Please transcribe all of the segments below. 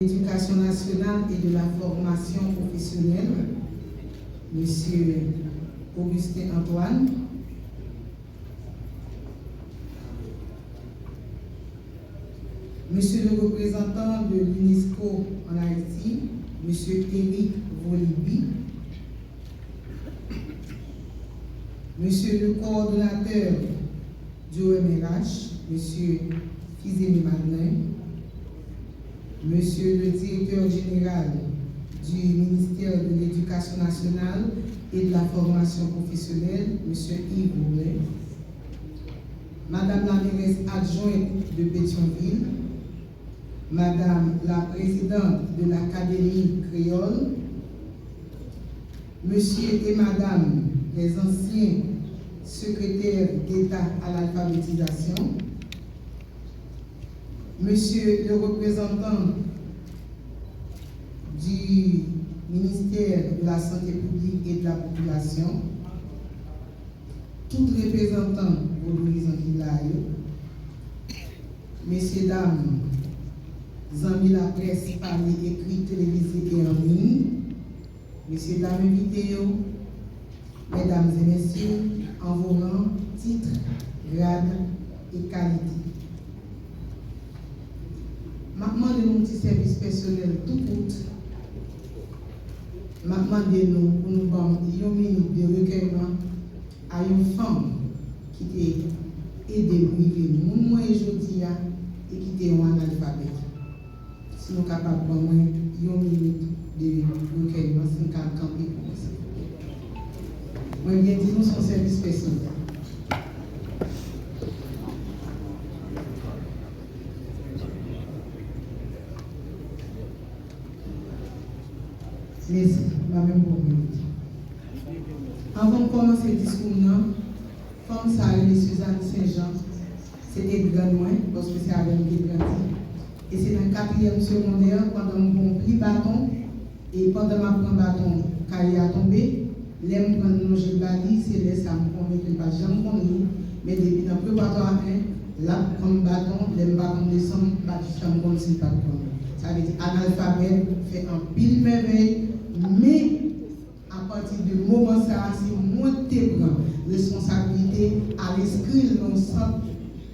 l'Éducation nationale et de la formation professionnelle, M. Augustin Antoine. Monsieur le représentant de l'UNESCO en Haïti, M. Éric Volibi. Monsieur le coordonnateur du OMRH, M. Fizemi Magnin. Monsieur le directeur général du ministère de l'Éducation nationale et de la formation professionnelle, M. Yves Boulet. Madame la mairesse adjointe de Pétionville, Madame la présidente de l'Académie créole, Monsieur et Madame les anciens secrétaires d'État à l'alphabétisation, Monsieur le représentant du ministère de la Santé publique et de la population, tout représentant de l'horizon Kilayo, messieurs, dames, amis la presse, parlée, écrite, télévisée et en ligne, messieurs, dames invités, mesdames et messieurs, en vos rangs, titres, grades et qualités. Maintenant, de nos petits services personnels tout court, maintenant, de nous, pour nous prendre une minute de recueillement à une femme qui t'a aidé à vivre moi aujourd'hui et qui était un analphabète. Si nous sommes capables de prendre une minute de recueillement, si nous sommes capables de camper pour ça. Moi, bien dit, nous sommes service personnel. Merci, ma même bonne minute. Avant de commencer le discours, comme ça, Suzanne Saint-Jean, c'était grand loin, parce que c'est avec qui grandi. Et c'est dans le 4e secondaire, pendant mon pli bâton, et pendant ma prendre bâton, quand il a tombé, l'aime prendre le jeu de balise, c'est là ça me convainc que pas jamais connu, mais depuis dans le préparatoire 1, là, comme bâton, l'aime bâton descend, pas du champ comme si pas de connu. Ça veut dire analphabète fait un pile merveille. Mais à partir du moment ça, c'est moi qui prends responsabilité à l'inscrire dans le centre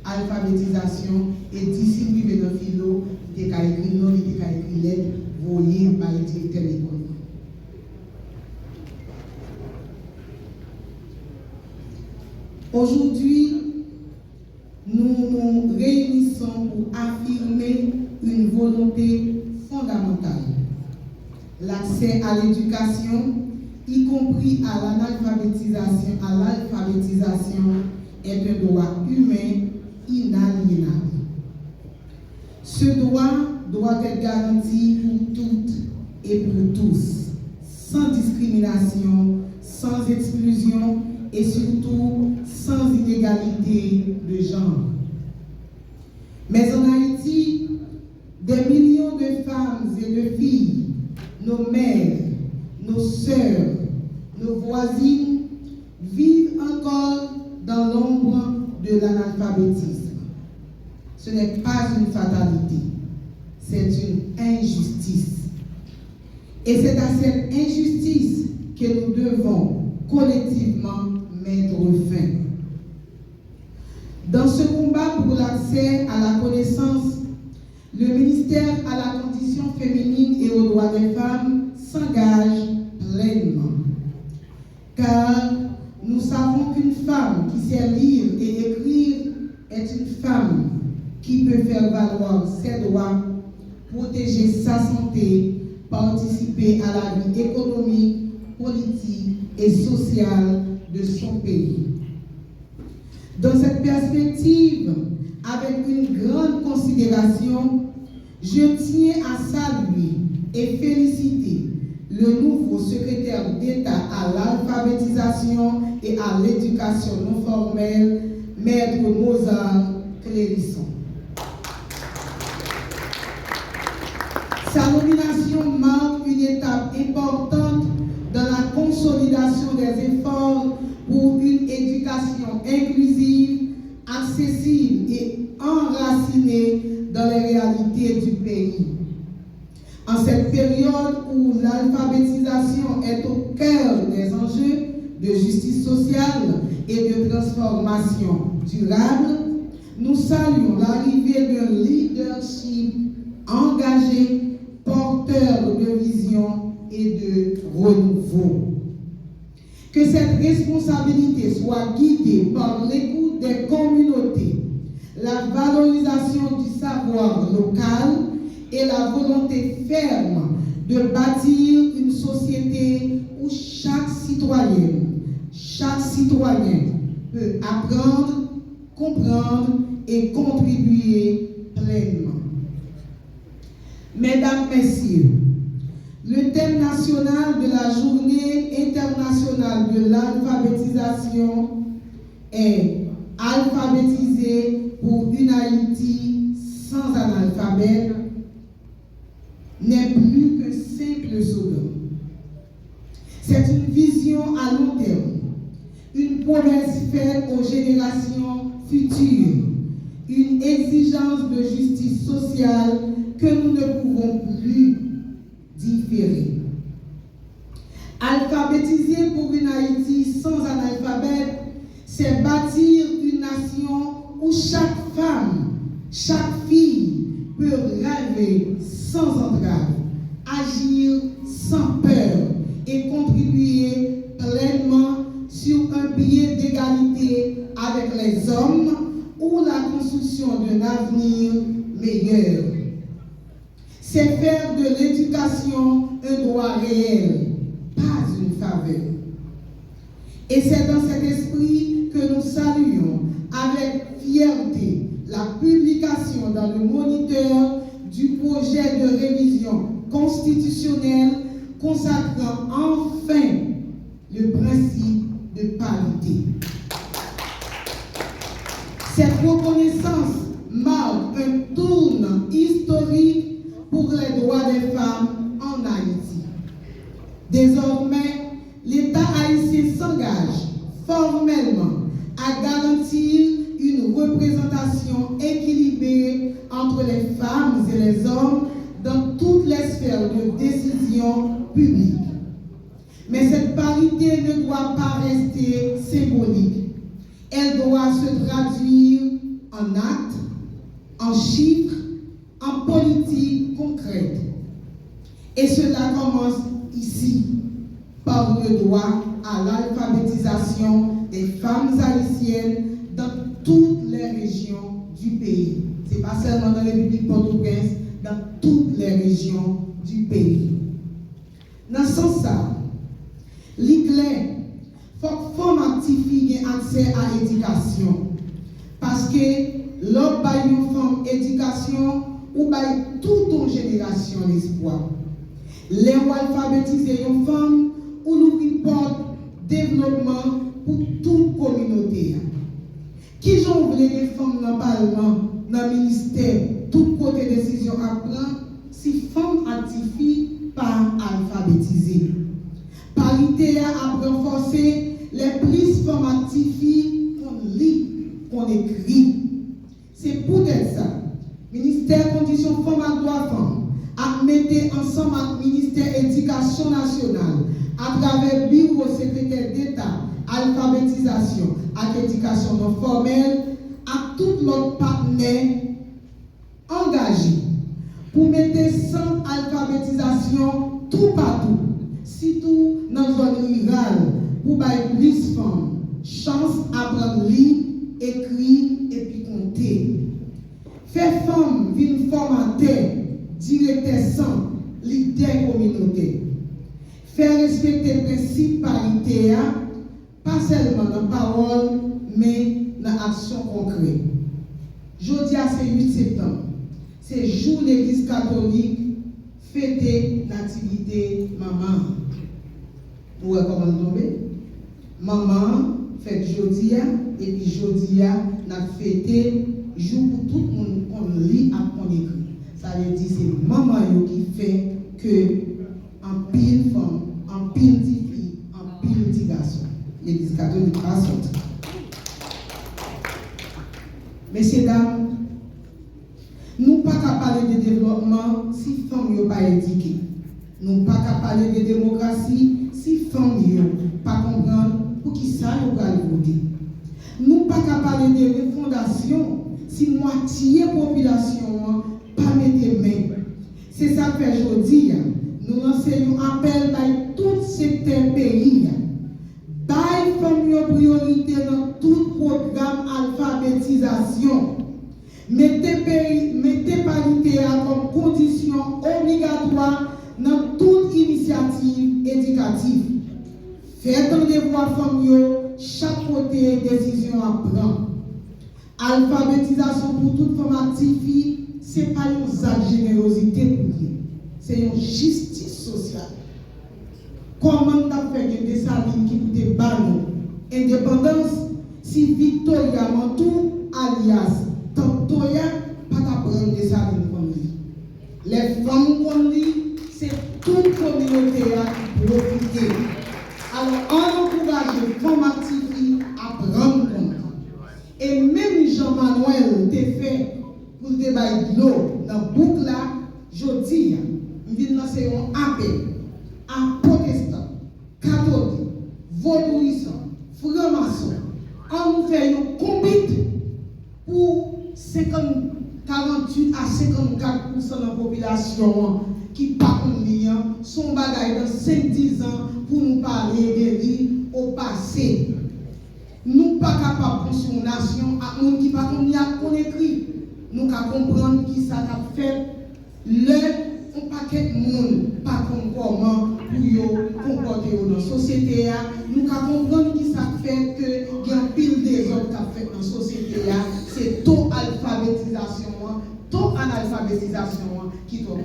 alphabétisation et distribuer dans le philo, des cas écrits non, des cas écrits lettres, voyez par le directeur de l'école. Aujourd'hui, nous nous réunissons pour affirmer une volonté fondamentale. L'accès à l'éducation, y compris à l'alphabétisation, est un droit humain inaliénable. Ce droit doit être garanti pour toutes et pour tous, sans discrimination, sans exclusion et surtout sans inégalité de genre. Mais en Haïti, des millions de femmes et de filles, nos mères, nos sœurs, nos voisines vivent encore dans l'ombre de l'analphabétisme. Ce n'est pas une fatalité, c'est une injustice. Et c'est à cette injustice que nous devons collectivement mettre fin. Dans ce combat pour l'accès à la connaissance, le ministère à la condition féminine et aux droits des femmes s'engage pleinement. Car nous savons qu'une femme qui sait lire et écrire est une femme qui peut faire valoir ses droits, protéger sa santé, participer à la vie économique, politique et sociale de son pays. Dans cette perspective, avec une grande considération, je tiens à saluer et féliciter le nouveau secrétaire d'État à l'alphabétisation et à l'éducation non formelle, Maître Mozart Clérisson. Sa nomination marque une étape importante dans la consolidation des efforts pour une éducation inclusive, accessible et enracinée dans les réalités du pays. En cette période où l'alphabétisation est au cœur des enjeux de justice sociale et de transformation durable, nous saluons l'arrivée d'un leadership engagé, porteur de vision et de renouveau. Que cette responsabilité soit guidée par l'écoute des communautés, la valorisation du savoir local et la volonté ferme de bâtir une société où chaque citoyen peut apprendre, comprendre et contribuer pleinement. Mesdames, Messieurs, le thème national de la Journée internationale de l'alphabétisation est « Alphabétiser pour une Haïti sans analphabète » n'est plus qu'un simple slogan. C'est une vision à long terme, une promesse faite aux générations futures, une exigence de justice sociale que nous ne pouvons plus différer. Alphabétiser pour une Haïti sans analphabète, c'est bâtir une nation où chaque femme, chaque fille peut rêver sans entrave, agir sans peur et contribuer pleinement sur un pied d'égalité avec les hommes ou la construction d'un avenir meilleur. C'est faire de l'éducation un droit réel, pas une faveur. Et c'est dans cet esprit que nous saluons avec fierté la publication dans le Moniteur du projet de révision constitutionnelle consacrant enfin le principe de parité. Cette reconnaissance marque un tournant historique pour les droits des femmes en Haïti. Désormais, l'État haïtien s'engage formellement à garantir une représentation équilibrée entre les femmes et les hommes dans toutes les sphères de décision publique. Mais cette parité ne doit pas rester symbolique. Elle doit se traduire en actes, en chiffres, en politique concrète. Et cela commence ici, par le droit à l'alphabétisation des femmes haïtiennes dans toutes les régions du pays. Ce n'est pas seulement dans la République Port-au-Prince, dans toutes les régions du pays. Dans ce sens-là, l'ICLE faut que femmes actives aient accès à l'éducation. Parce que l'autre bail une femme éducation ou bail toute une génération l'espoir. Les alphabétiser une femme ou nous porte développement pour toute communauté. Qui j'en voulais les femmes dans le Parlement, dans le ministère, tout côté décision à prendre, si femmes actives pas alphabétisées. Parité a renforcé les plus femmes actives qu'on lit, qu'on écrit. C'est pour ça, ministère Conditions Femmes et Droits Femmes a mis ensemble avec le ministère Éducation nationale à travers le bureau secrétaire d'État, alphabétisation et éducation non formelle, à tous leurs partenaires engagés pour mettre sans alphabétisation tout partout, surtout dans la zone rurale, pour bailler plus femmes, chance à apprendre lire, écrire et puis compter. Faire femmes une formateur, directeur sans, leader communauté. Faire respecter le principe parité, pas seulement dans la parole, mais dans l'action concrète. Jeudi, c'est 8 septembre. C'est jour de l'Église catholique, fêter l'activité maman. Vous voyez comment nous tomber? Maman fête jeudi, et puis jeudi, n'a fêté jour pour tout le monde qu'on lit et qu'on écrit. Ça veut dire c'est maman qui fait que en pile femme, en pile fille, en pile garçon. L'Église catholique a sorti. Messieurs, dames, nous ne pouvons pas parler de de développement si les femmes n'ont pas éduquées. Nous ne pouvons pas parler de démocratie si les femmes n'ont pas comprendre pour qui ça nous va voter. Nous ne pouvons pas parler de refondation si la moitié de la population n'a pas mis des mains. C'est ça que fait aujourd'hui. Nous lançons un appel dans tout secteur pays. Bail comme priorité dans tout programme alphabétisation. Mettez parité comme condition obligatoire dans toute initiative éducative. Faites un devoir famille, chaque côté décision à prendre. Alphabétisation pour toute femme active, ce n'est pas une acte de générosité pour vous. C'est une justice sociale. Comment tu as fait des salines qui coûtent des ballons? Indépendance, si Victoria Mantou, alias Tantoya, pas d'apprendre des salines comme lui. Les femmes comme lui, c'est toute communauté qui profite. Alors, on encourage les femmes actives à prendre compte. Et même Jean-Manuel t'a fait pour le débat de l'eau dans la boucle là, je dis, je vais lancer un appel à protestants, catholiques, vaudouissants, francs-maçons. On nous fait un combat pour 48 à 54% de la population qui pas en lien, son bagage dans 5-10 ans pour nous parler de vie au passé. Nous ne sommes pas capables de construire une nation à monde qui pas qu'on écrit. Nous devons comprendre qui ça a fait. Un paquet de monde pas comment pour comporter dans la société. Nous devons comprendre qui ça fait que il y a un pile des autres qui a fait dans la société. C'est taux alphabétisation, taux analphabétisation qui doit.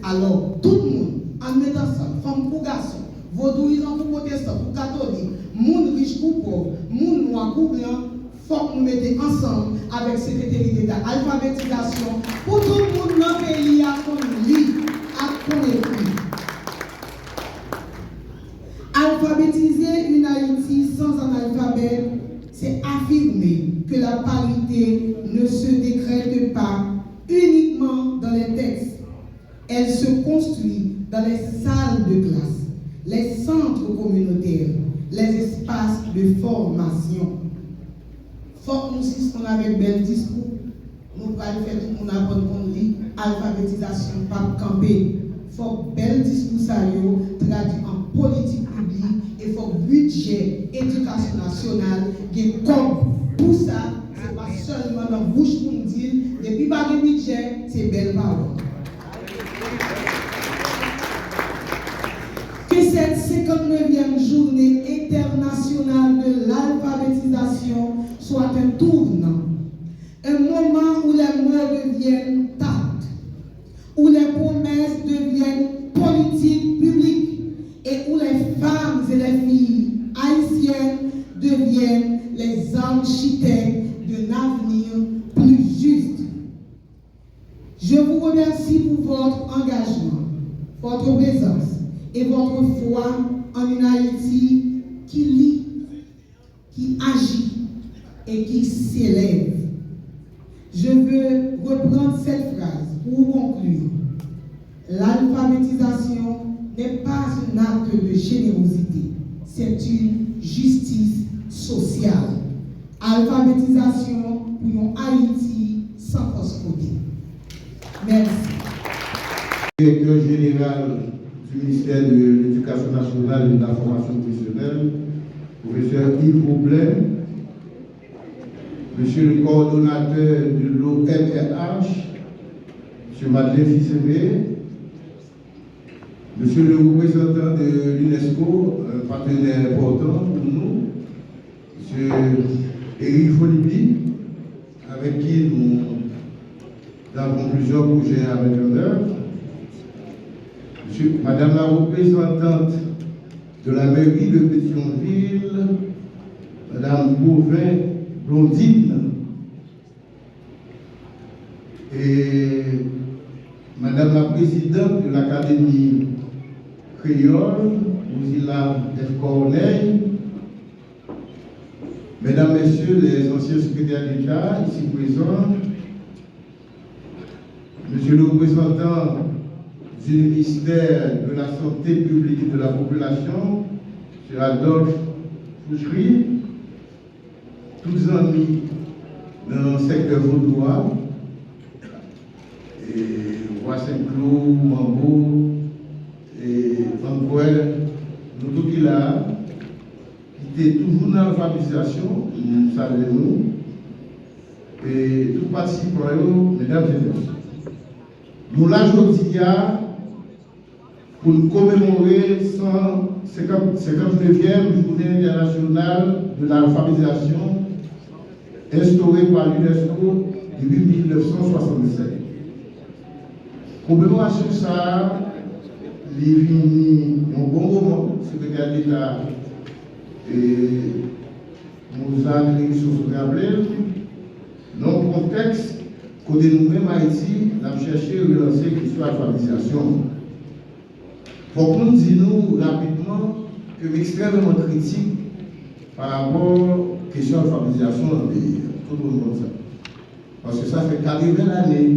Alors, tout le monde, en mettant ça, femmes pour garçons, vaudouisants pour protestants, pour catholiques, monde riche pour pauvre, monde noir pour blanc, il faut que nous mettions ensemble avec le secrétaire d'État, alphabétisation, pour tout le monde dans le pays à qu'on lit, à qu'on écrit. Alphabétiser une Haïti sans un alphabet, c'est affirmer que la parité ne se décrète pas uniquement dans les textes. Elle se construit dans les salles de classe, les centres communautaires, les espaces de formation. Il faut que nous soyons avec bel discours. Nous allons faire tout le monde apprendre qu'on lit, alphabétisation, pas camper. Il faut que bel discours ça traduit en politique publique et il faut que budget, éducation nationale, qui comme pour ça, ce n'est pas seulement dans la bouche pour nous dire, depuis pas de budget, c'est belle parole. Que cette 59e journée internationale de l'alphabétisation soit un tournant, un moment où les mots deviennent tactes, où les promesses deviennent politiques publiques et où les femmes et les filles haïtiennes deviennent les architectes d'un avenir plus juste. Je vous remercie pour votre engagement, votre présence et votre foi en une Haïti qui lit, qui agit et qui s'élève. Je veux reprendre cette phrase pour conclure. L'alphabétisation n'est pas un acte de générosité, c'est une justice sociale. Alphabétisation pour une Haïti sans prospérité. Merci. Directeur général du ministère de l'Éducation nationale et de la formation professionnelle, professeur Yves Roublin, monsieur le coordonnateur de l'OMRH, monsieur Madeleine Fissemé, monsieur le représentant de l'UNESCO, un partenaire important pour nous, monsieur Éric Folibi, avec qui nous avons plusieurs projets à mettre en œuvre. Madame la représentante de la mairie de Pétionville, Madame Beauvin-Blondine, et Madame la présidente de l'Académie créole, Mouzila F. Corneille, Mesdames, Messieurs les anciens secrétaires d'État ici présents, Monsieur le représentant du ministère de la Santé publique et de la Population, M. Adolphe Fouchery, tous les amis dans le secteur vaudois, et Roi Saint-Cloud, Mambo, et Vanguel, nous tous qui là, qui étaient toujours dans l'alphabétisation, nous saluons, et tous participants, mesdames et messieurs. Nous l'avons aujourd'hui pour nous commémorer 159e journée internationale de l'alphabétisation instaurée par l'UNESCO depuis 1967. Commémoration ça, il est venu un bon moment, le secrétaire d'État nous a écrit sur ce rappel, dans le contexte côté nous-mêmes Haïti, nous avons cherché à relancer la question de l'alphabétisation. Pour nous dire rapidement que c'est extrêmement critique par rapport à la question de l'alphabétisation dans le pays. Tout le monde sait. Parce que ça fait 80 années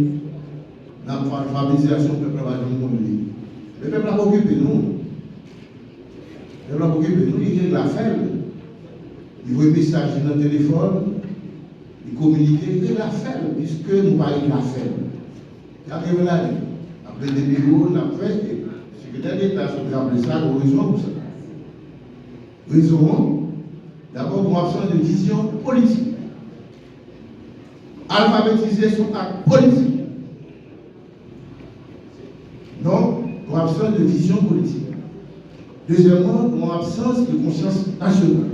dans l'alphabétisation du peuple va nous. Le peuple a occupé nous. Le peuple a occupé nous, il règle l'affaire. Il voit un message dans le téléphone. Il communique de l'affaire, puisque nous parlons de l'affaire. Regardez là, après des bureaux, on a fait, le secrétaire d'État se rappelle ça, raison pour ça. Raison, d'abord pour absence de vision politique. Alphabétiser son acte politique. Donc, pour absence de vision politique. Deuxièmement, pour absence de conscience nationale.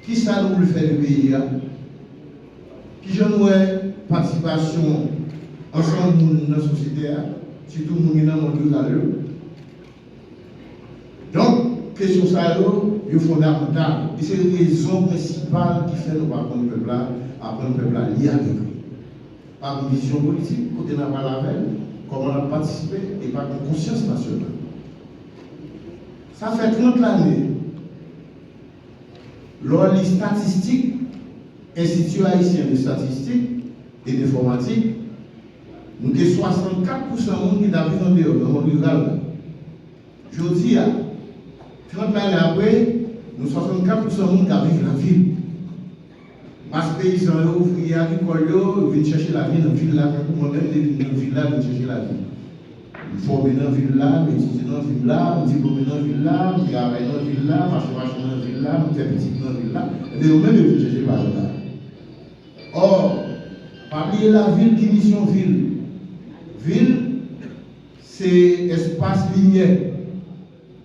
Qui ça nous fait le pays? Qui j'en ai participation ensemble dans la société, surtout nous dans le monde rural. Donc, question ça est fondamentale. Et c'est la raison principale qui fait nous apprendre le peuple à lire avec lui. Par une vision politique, côté n'a pas la veille, comment on a participé et par une conscience nationale. Ça fait 30 années. Lors des statistiques, Institut haïtien de statistiques et d'informatique, nous avons 64% de monde qui habitent dans le monde rural. Je dis, 30 années après, nous 64% de monde qui habitent la ville. Parce que les paysans, les ouvriers agricoles, ils viennent chercher la vie dans la ville là, moi-même, je viens dans la ville là, je viens chercher la vie. Je forme dans la ville là, je étudie dans la ville là, je diplôme dans la ville là, je travaille dans la ville là, je fais machin dans la ville là, je fais petit dans la ville là. Et nous-mêmes, je viens chercher par là. Or, parmi la ville qui mission ville. Ville, c'est espace lumière,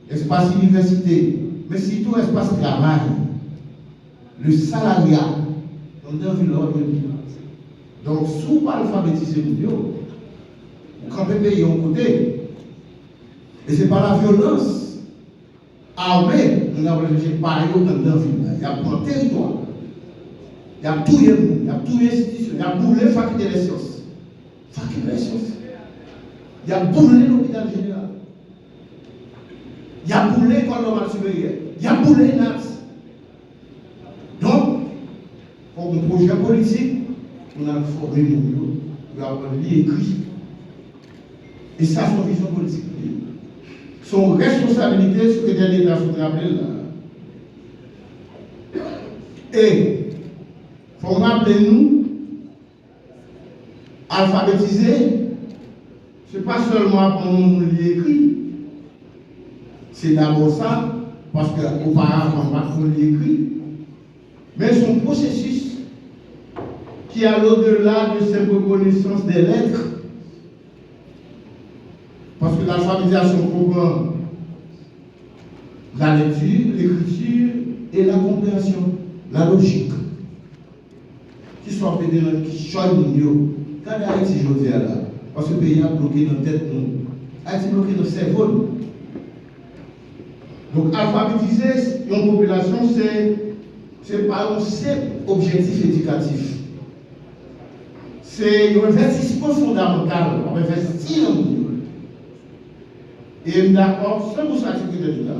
espace université, mais surtout espace travail, le salariat. Donc, si vous pas alphabétiser vous campez pays en côté. Et ce n'est pas la violence armée, nous avons cherché par exemple dans la ville. Il y a un territoire. Il y a tout le monde, il y a toutes les institutions, il y a boulé faculté des sciences. Faculté des sciences. Il y a boulé l'hôpital général. Il y a boulé l'école normale supérieure. Il y a boulé NAPS. Donc, pour un projet politique, on a formé nous, on a appris écrit. Et ça, c'est une vision politique. Son responsabilité, ce que l'État se rappelle là. Et, il faut rappeler nous, alphabétiser, ce n'est pas seulement apprendre nous l'écrit, c'est d'abord ça, parce qu'auparavant, on ne l'écrit, mais son processus qui est au-delà de cette reconnaissance des lettres, parce que l'alphabétisation comprend la lecture, l'écriture et la compréhension, la logique. Qui soit pédéral, qui choisit nous. Quand Haïti, je dis là, parce que le pays a bloqué nos têtes, Haïti a bloqué nos cerveaux. Donc, alphabétiser une population, c'est pas un simple objectif éducatif. C'est un investissement fondamental, on investit dans le monde. Et d'accord, c'est pour ça que je dis là.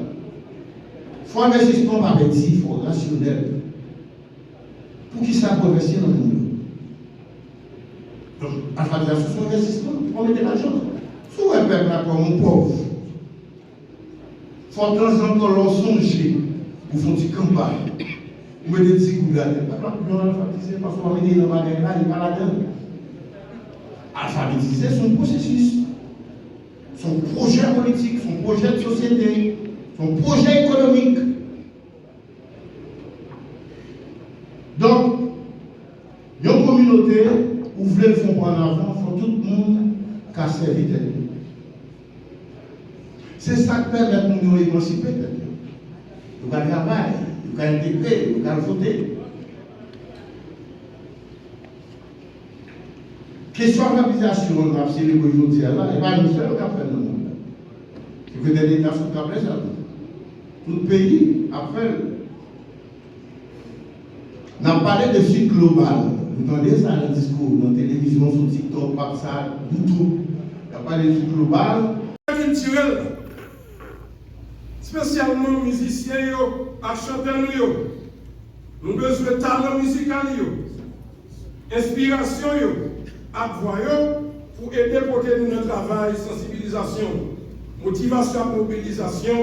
Il faut investissement par petit, il faut rationnel. Pour qui ça peut investir dans le monde? Donc, alphabétisation, c'est un investissement. On met de l'argent. Si on est un peuple comme un pauvre, il faut de temps en temps l'on songer pour faire une campagne. Ou mettre des petits coups là. Pas pour alphabétiser, parce qu'on va venir dans la magasin là, il n'est pas là-dedans. Alphabétiser son processus, son projet politique, son projet de société, son projet économique. Donc, une communauté où vous voulez le faire en avant, il faut tout le monde qui a servi de lui. C'est ça qui permet de nous émanciper. Vous allez travailler, vous allez intégrer, vous allez voter. Question de l'organisation, on a observé aujourd'hui, là, et pas nous seuls qui avons fait le monde. C'est que l'État sont après ça. Tout le pays a fait. On a parlé de suite global. Vous entendez ça dans le discours, dans la télévision, sur TikTok, pas ça, YouTube. On a parlé de suite global. Culturel, spécialement musiciens et chanteurs, nous avons besoin de talent musical, inspiration, à voix pour aider à porter notre travail, sensibilisation, motivation, mobilisation,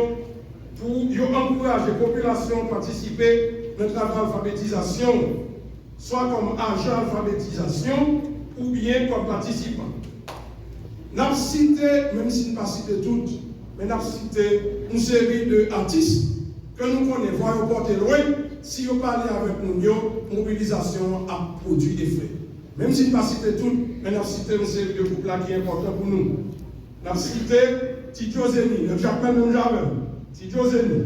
pour encourager la population à participer à notre travail d'alphabétisation, soit comme agent d'alphabétisation ou bien comme participant. Nous avons cité, même si nous ne pas cité toutes, mais nous avons cité une série d'artistes que nous connaissons, voyons porter loin, si vous parlez avec nous, mobilisation a produit effet. Même si nous ne pas cité toutes, mais nous avons cité une série de groupes qui est important pour nous. Nous avons cité Tito Zeni, le Japon même jamais, Tito Zeni,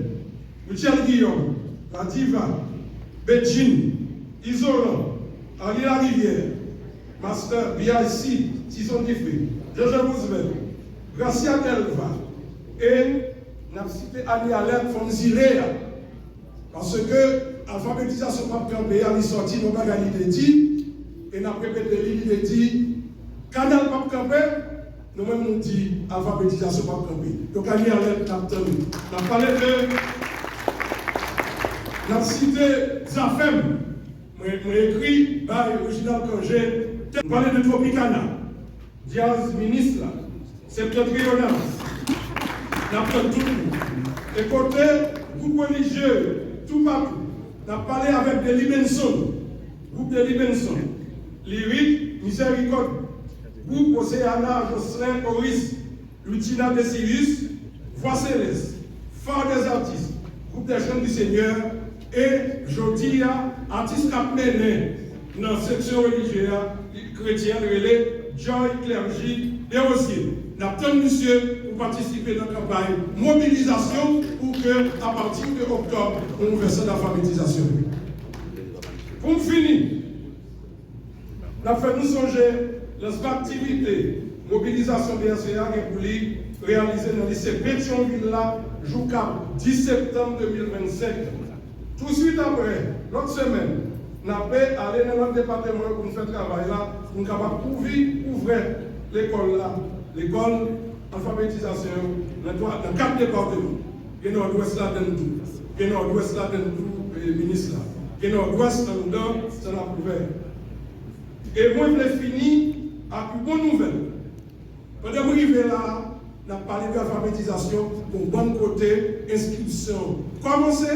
Michel Guillaume, La Diva, Beijing, Isolant, Henri Larivière, Master BIC, Tison Diffé, Joseph Roosevelt, Gracia Delva, et nous avons cité Ali Alert Fonzilea, parce que l'alphabétisation pas campé, elle est sortie, nous n'avons pas gagné de dit, et nous avons répété l'idée de dit, canal pas campé, nous-mêmes nous dit alphabétisation pas campé. Donc Ali Alert nous avons tenu. Nous avons parlé de. Nous avons cité Zafem, nous avons écrit par Original Congé, nous avons parlé de Tropicana, Diaz Ministre, Septentrional. Nous avons tout. Et côté groupe religieux, tout partout. Nous avons parlé avec des Libenson, groupe de Libenson, Lyrique, Miséricorde, groupe Océana, Jocelyn, Horis, Lutina de Sirius, Voix Céleste, Phare des artistes, groupe des jeunes du Seigneur, et Jodia, artiste capmené dans la section religieuse chrétienne relais, Joy, Clergy, et aussi. Nous avons monsieur pour participer dans la campagne mobilisation pour que, à partir de octobre, on verse l'alphabétisation. Pour finir, nous avons fait nous songer les activités mobilisation BRCA pour réaliser dans le lycée Pétionville là, jusqu'à 10 septembre 2025. Tout de suite après, l'autre semaine, nous avons allé dans notre département pour nous faire travail là, pour nous ouvrir l'école là. L'école alphabétisation dans 4 départements. Il y a nord-ouest là dans tout. Il y a nord-ouest là dans tout, ministre là. Il y a nord-ouest dans dedans, ça l'a ouvert. Et moi, je l'ai fini avec une bonne nouvelle. Pendant que je suis là, on a parlé d'alphabétisation pour bon côté, inscription. Commencez,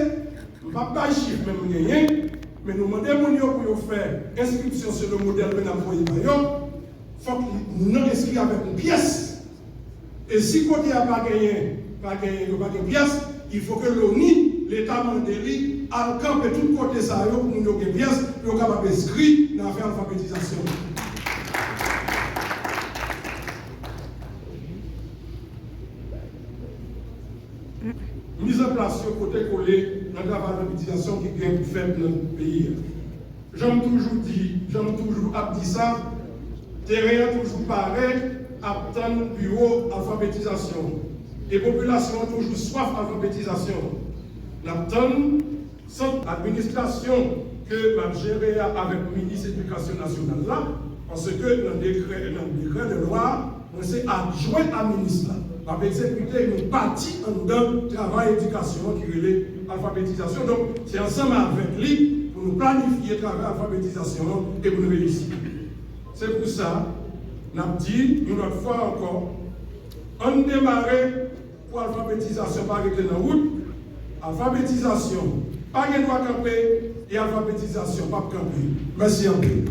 je ne vais pas de chiffre même gagner, mais nous demandons pour faire inscription sur le modèle que nous avons envoyé. Il faut que nous nous inscrivions avec une pièce. Et si côté n'a pas gagné une pièce, il faut que l'ONI, l'État mandéli, a campé tout côté ça pour nous donner une pièce, pour nous capable d'inscrire dans l'affaire alphabétisation. Mise en place sur côté collé dans le travail d'alphabétisation qui est fait dans notre pays. J'aime toujours dit ça. Terrain toujours pareil, attendre bureau alphabétisation. Les populations ont toujours soif d'alphabétisation. L'attendre cette administration que va gérer avec le ministre de l'Éducation nationale là, parce que dans le décret de loi, on s'est adjoint à ministre là, va exécuter une partie en dedans travail éducation qui relève l'alphabétisation. Donc c'est ensemble avec lui pour nous planifier le travail d'alphabétisation et pour nous réussir. C'est pour ça, nous avons dit une autre fois encore, on démarre pour l'alphabétisation par régler dans la route, alphabétisation, pas de droit camper et alphabétisation, pas camper. Merci un peu.